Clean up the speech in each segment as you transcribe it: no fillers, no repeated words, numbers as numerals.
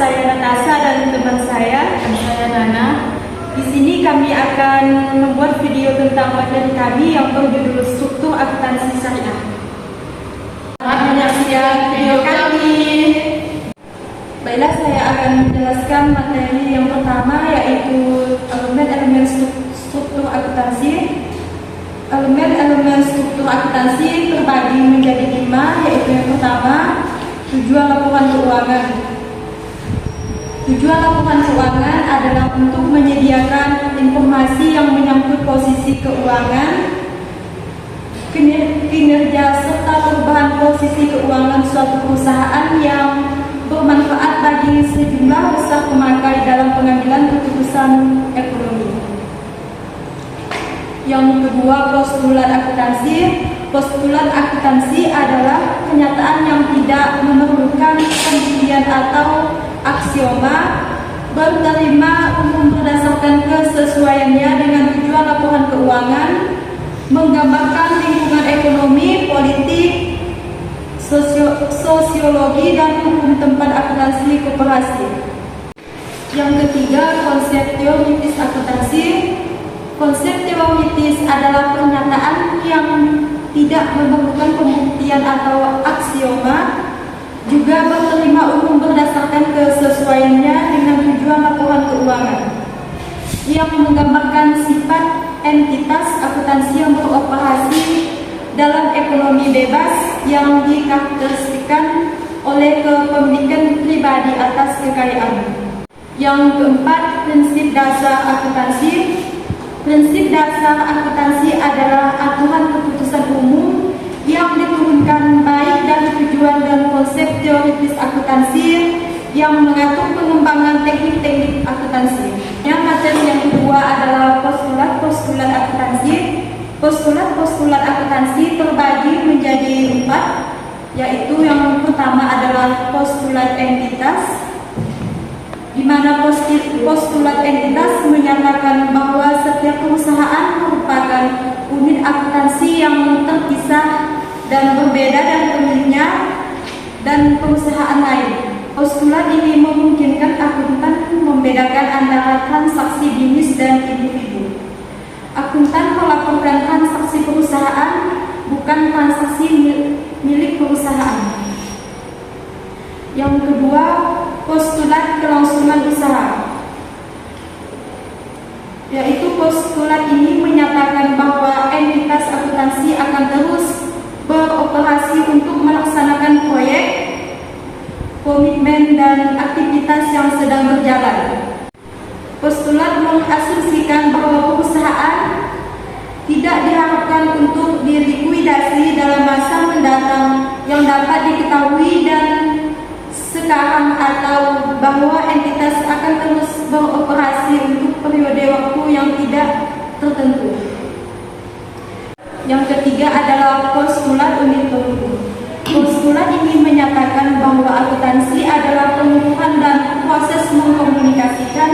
saya Natasha dan teman saya Nana. Di sini kami akan membuat video tentang materi kami yang berjudul Struktur Akuntansi Syariah. Selamat menyaksikan video kami. Baiklah, saya akan menjelaskan materi yang pertama, yaitu elemen-elemen struktur akuntansi. Elemen-elemen struktur akuntansi terbagi menjadi 5, yaitu yang pertama, tujuan laporan keuangan. Tujuan laporan keuangan adalah untuk menyediakan informasi yang menyangkut posisi keuangan, kinerja serta perubahan posisi keuangan suatu perusahaan yang bermanfaat bagi sejumlah besar pemakai dalam pengambilan keputusan ekonomi. Yang kedua, postulat akuntansi. Postulat akuntansi adalah kenyataan yang tidak memerlukan pembuktian atau aksioma, berterima umum berdasarkan kesesuaiannya dengan tujuan laporan keuangan, menggambarkan lingkungan ekonomi, politik, sosiologi, dan hukum tempat akuntansi koperasi. Yang ketiga, konsep teoritis akuntansi. Konsep teoritis adalah pernyataan yang tidak memerlukan pembuktian atau aksioma, juga berterima umum berdasarkan kesesuaiannya dengan tujuan laporan keuangan, yang menggambarkan sifat entitas akuntansi yang beroperasi dalam ekonomi bebas yang dikarakteristikkan oleh kepemilikan pribadi atas kekayaan. Yang keempat, prinsip dasar akuntansi. Prinsip dasar akuntansi adalah aturan keputusan umum yang diturunkan baik dari tujuan dan konsep teoritis akuntansi yang mengatur pengembangan teknik-teknik akuntansi. Yang materi yang kedua adalah postulat akuntansi. Postulat akuntansi terbagi menjadi 4, yaitu yang pertama adalah postulat entitas, di mana postulat entitas menyatakan bahwa setiap perusahaan merupakan unit akuntansi yang terpisah dan berbeda dari pemiliknya dan perusahaan lain. Postulat ini memungkinkan akuntan membedakan antara transaksi bisnis dan individu. Akuntan melaporkan transaksi perusahaan, bukan transaksi milik perusahaan. Yang kedua, postulat kelangsungan usaha, yaitu postulat ini menyatakan bahwa entitas akuntansi akan terus beroperasi untuk melaksanakan proyek, komitmen, dan aktivitas yang sedang berjalan. Postulat mengasumsikan bahwa perusahaan tidak diharapkan untuk dilikuidasi dalam masa mendatang yang dapat diketahui dan sekarang, atau bahwa entitas akan terus beroperasi untuk periode waktu yang tidak tertentu. Yang ketiga adalah postulat unitorum. Postulat ini menyatakan bahwa akuntansi adalah pengukuran dan proses mengkomunikasikan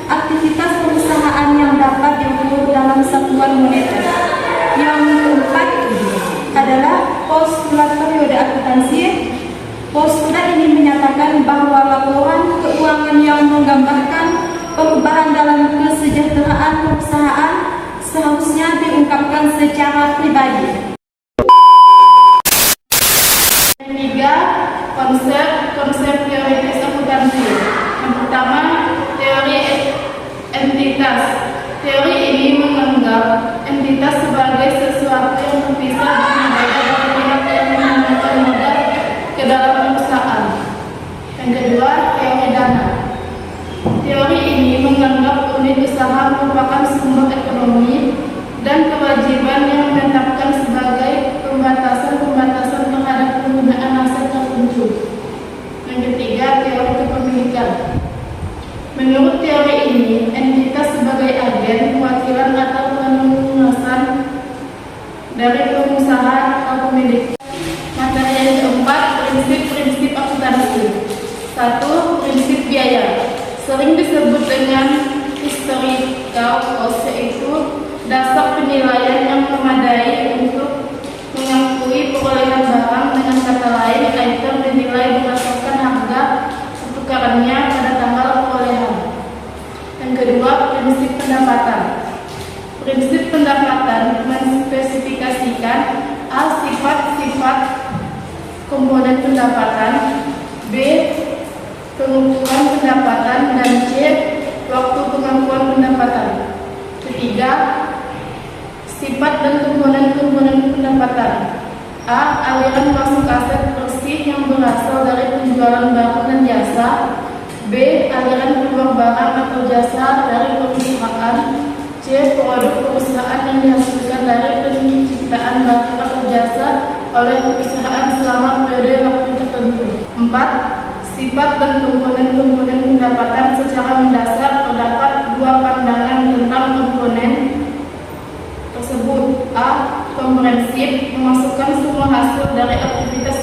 aktivitas perusahaan yang dapat diukur dalam satuan moneter. Yang keempat adalah postulat periode akuntansi. Postulat ini menyatakan bahwa laporan keuangan yang menggambarkan perubahan dalam kesejahteraan perusahaan seharusnya diungkapkan secara pribadi. Ketiga, konsep teoritis akuntansi. Yang pertama, teori entitas. Teori ini menganggap entitas sebagai sesuatu yang terpisah dan berbeda dari pihak yang menggunakan modal ke dalam perusahaan. Yang kedua, teori dana. Teori ini menganggap unit usaha merupakan sumber ekonomi dan kewajiban yang menetapkan sebagai pembatasan terhadap penggunaan aset tertentu. Yang ketiga, teori kepemilikan. Menurut teori ini, entitas sebagai agen, perwakilan atau penelusuran dari pengusaha atau pemilik. Materi yang keempat, prinsip-prinsip akuntansi. 1. Prinsip biaya, sering disebut dengan historical cost, yaitu dasar penilaian yang memadai untuk mengakui perolehan barang. Dengan kata lain, item dinilai berdasarkan harga pertukarannya pada komponen pendapatan, B. pengukuran pendapatan, dan C. waktu pengakuan pendapatan. Ketiga, sifat dan komponen-komponen pendapatan. A. aliran masuk aset bersih yang berasal dari penjualan barang dan jasa. B. aliran keluar barang atau jasa dari perusahaan. C. produk perusahaan yang dihasilkan dari penciptaan barang atau jasa oleh perusahaan selama periode waktu tertentu. 4. Sifat dan komponen-komponen pendapatan secara mendasar. Terdapat dua pandangan tentang komponen tersebut. A. komprehensif, memasukkan semua hasil dari aktivitas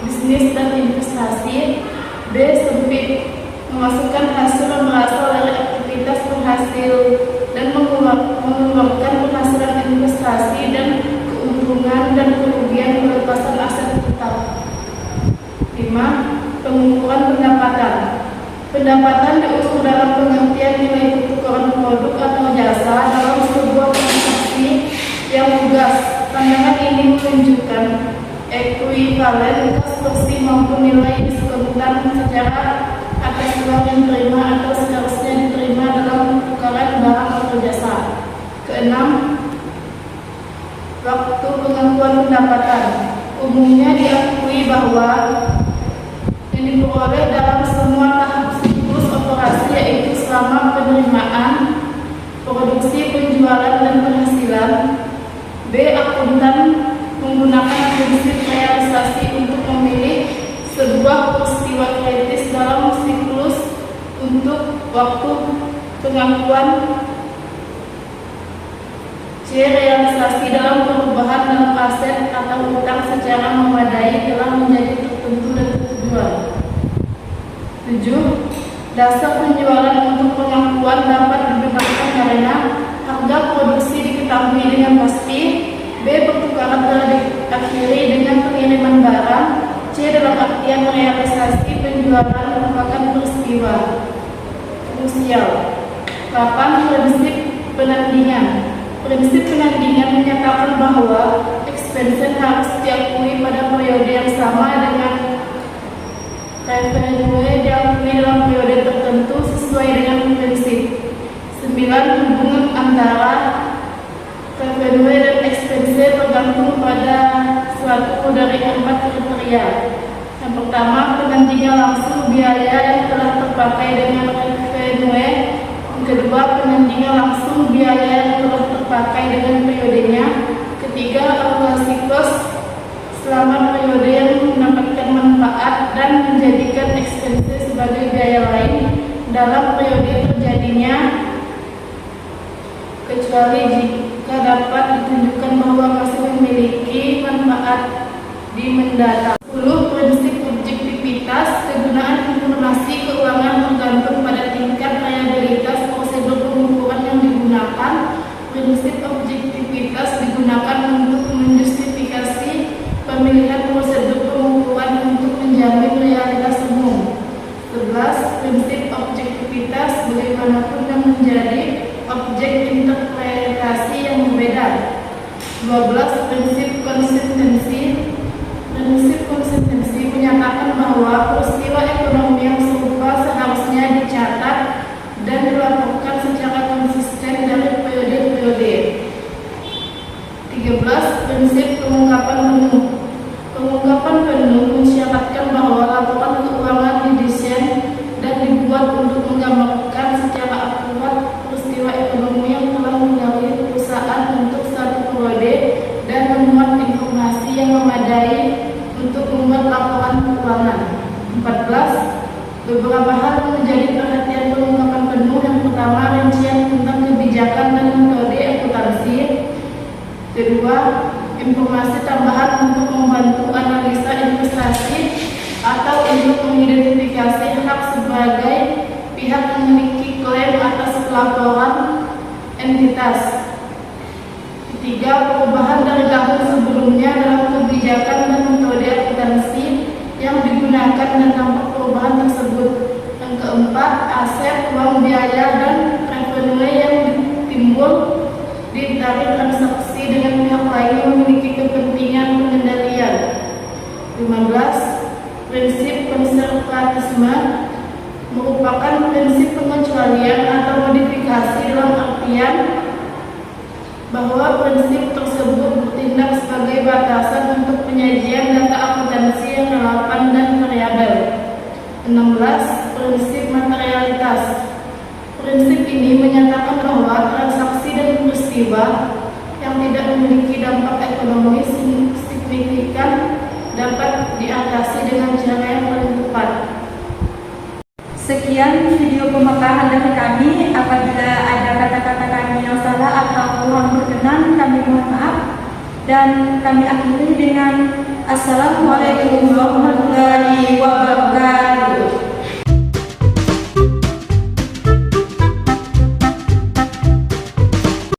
bisnis dan investasi. B. sempit, memasukkan hasil yang berasal dari aktivitas penghasil dan mengeluarkan penghasilan investasi dan keuntungan dan kerugian pelepasan aset tetap. 5. pengukuran pendapatan. Pendapatan diukur dalam pengertian nilai pertukaran produk atau jasa dalam sebuah transaksi yang lugas. Pandangan ini menunjukkan ekuivalitas bersih maupun nilai diskontan secara atas uang yang diterima atau seharusnya diterima dalam pertukaran barang atau jasa. Keenam, waktu pengakuan pendapatan. Umumnya diakui bahwa yang diperoleh dalam semua tahap siklus operasi, yaitu selama penerimaan, produksi, penjualan, dan penghasilan. B. akuntan menggunakan prinsip realisasi untuk memilih sebuah peristiwa kritis dalam siklus untuk waktu pengakuan. C. realisasi dalam perubahan dalam aset atau utang secara memadai telah menjadi tertentu dan tertujuan. 7. Dasar penjualan untuk pengakuan dapat digunakan karena harga produksi diketahui dengan pasti. B. pertukaran telah diakhiri dengan pengiriman barang. C. dalam artian realisasi penjualan merupakan peristiwa krusial. 8. prinsip penandingan. Prinsip penandingan menyatakan bahwa expense harus diakui pada periode yang sama dengan revenue diakui dalam periode tertentu sesuai dengan prinsip. 9. hubungan antara revenue dan expense tergantung pada suatu dari 4 kriteria. Yang pertama, penandingan langsung biaya yang telah terpakai dengan revenue. Yang kedua, penandingan langsung biaya yang telah terpakai dengan periodenya. Ketiga, alokasi cost selama periode yang mendapatkan manfaat dan menjadikan expense sebagai biaya lain dalam periode terjadinya, kecuali jika dapat ditunjukkan bahwa masih memiliki manfaat di mendatang. 10. prinsip objektivitas. Kegunaan informasi keuangan tergantung pada tingkat reliabilitas prosedur pengukuran yang digunakan. Prinsip objektivitas digunakan untuk menjustifikasi pemilihan prosedur pengukuran untuk menjamin realitas umum. 11. prinsip objektivitas bagaimanapun yang menjadi objek interpretasi yang berbeda. 12. prinsip konsistensi. Prinsip konsistensi menyatakan bahwa peristiwa ekonomi yang serupa seharusnya dicatat dan dilaporkan secara konsisten dari periode-periode. 13. prinsip pengungkapan penuh. Pengungkapan penuh mensyaratkan bahwa laporan keuangan didesain dan dibuat untuk menggambarkan secara akurat peristiwa ekonomi yang telah mengalami perusahaan untuk satu periode dan memuat informasi yang memadai untuk membuat laporan keuangan. 14. Beberapa hal yang menjadi perhatian pengungkapan penuh. Yang pertama, rincian tentang kebijakan dan metode akuntansi. Kedua, informasi tambahan untuk membantu analisa investasi atau untuk mengidentifikasi hak sebagai pihak yang memiliki klaim atas pelaporan entitas. Ketiga, perubahan dari tahun sebelumnya dalam kebijakan dan metode akuntansi yang digunakan dan dampak perubahan tersebut. Yang keempat, aset, uang biaya, dan revenue yang timbul ditarik transaksi dengan pihak lain yang memiliki kepentingan pengendalian. 15. Prinsip konservatisme merupakan prinsip pengecualian atau modifikasi dalam artian bahwa prinsip tersebut bertindak sebagai batasan untuk penyajian data akuntansi yang relevan dan variabel. 16. Prinsip materialitas. Prinsip ini menyatakan bahwa transaksi dan peristiwa yang tidak memiliki dampak ekonomi signifikan dapat diatasi dengan cara yang paling tepat. Sekian video pemakaran dari kami. Apabila ada kata-kata kami yang salah atau kurang berkenan, kami mohon maaf. Dan kami akhiri dengan Assalamualaikum warahmatullahi wabarakatuh.